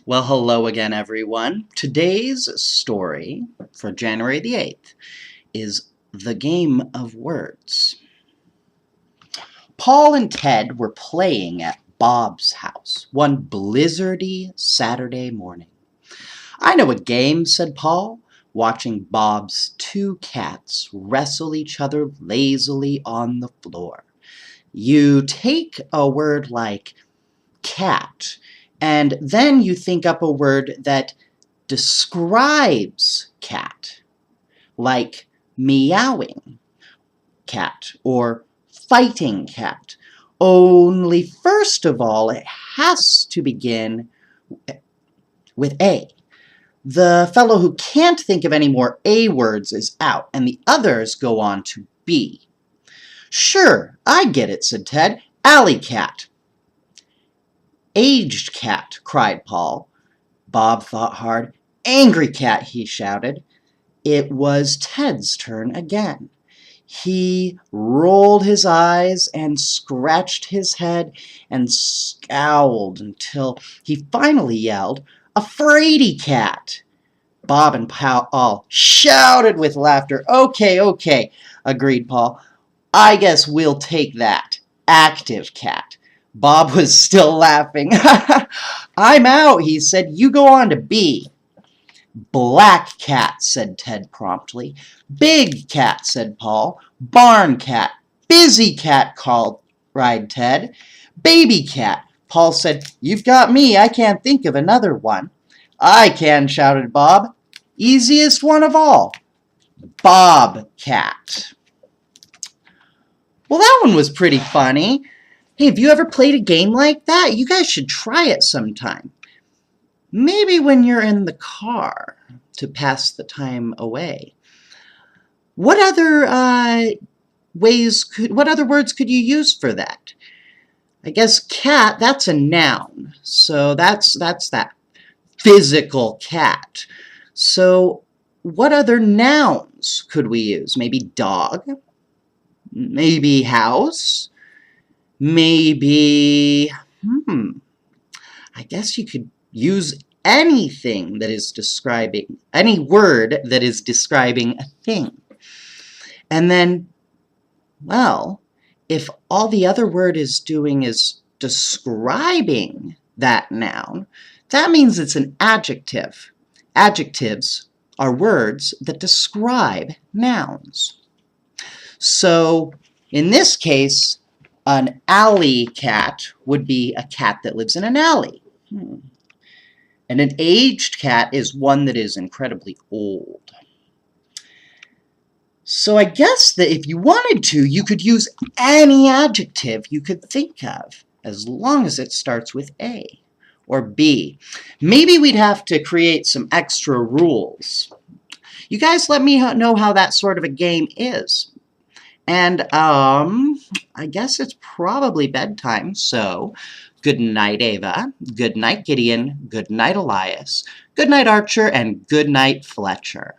Well, hello again, everyone. Today's story for January the 8th is The Game of Words. Paul and Ted were playing at Bob's house one blizzardy Saturday morning. "I know a game," said Paul, watching Bob's two cats wrestle each other lazily on the floor. "You take a word like cat, and then you think up a word that describes cat, like meowing cat or fighting cat. Only first of all, it has to begin with A. The fellow who can't think of any more A words is out, and the others go on to B." "Sure, I get it," said Ted. "Alley cat." "Aged cat," cried Paul. Bob thought hard. "Angry cat," he shouted. It was Ted's turn again. He rolled his eyes and scratched his head and scowled until he finally yelled, "Afraid-y cat!" Bob and Paul shouted with laughter. Okay, agreed Paul. "I guess we'll take that. Active cat." Bob was still laughing. "I'm out," he said. "You go on to B." "Black cat," said Ted promptly. "Big cat," said Paul. "Barn cat." "Busy cat," cried Ted. "Baby cat." Paul said, "You've got me. I can't think of another one." "I can," shouted Bob. "Easiest one of all. Bobcat." Well, that one was pretty funny. Hey, have you ever played a game like that? You guys should try it sometime. Maybe when you're in the car to pass the time away. What other what other words could you use for that? I guess cat, that's a noun. So that's that physical cat. So what other nouns could we use? Maybe dog? Maybe house? Maybe, I guess you could use anything that is describing, any word that is describing a thing. And then, well, if all the other word is doing is describing that noun, that means it's an adjective. Adjectives are words that describe nouns. So, in this case, an alley cat would be a cat that lives in an alley. And an aged cat is one that is incredibly old. So I guess that if you wanted to, you could use any adjective you could think of, as long as it starts with A or B. Maybe we'd have to create some extra rules. You guys let me know how that sort of a game is. And I guess it's probably bedtime, so good night, Ava. Good night, Gideon. Good night, Elias. Good night, Archer. And good night, Fletcher.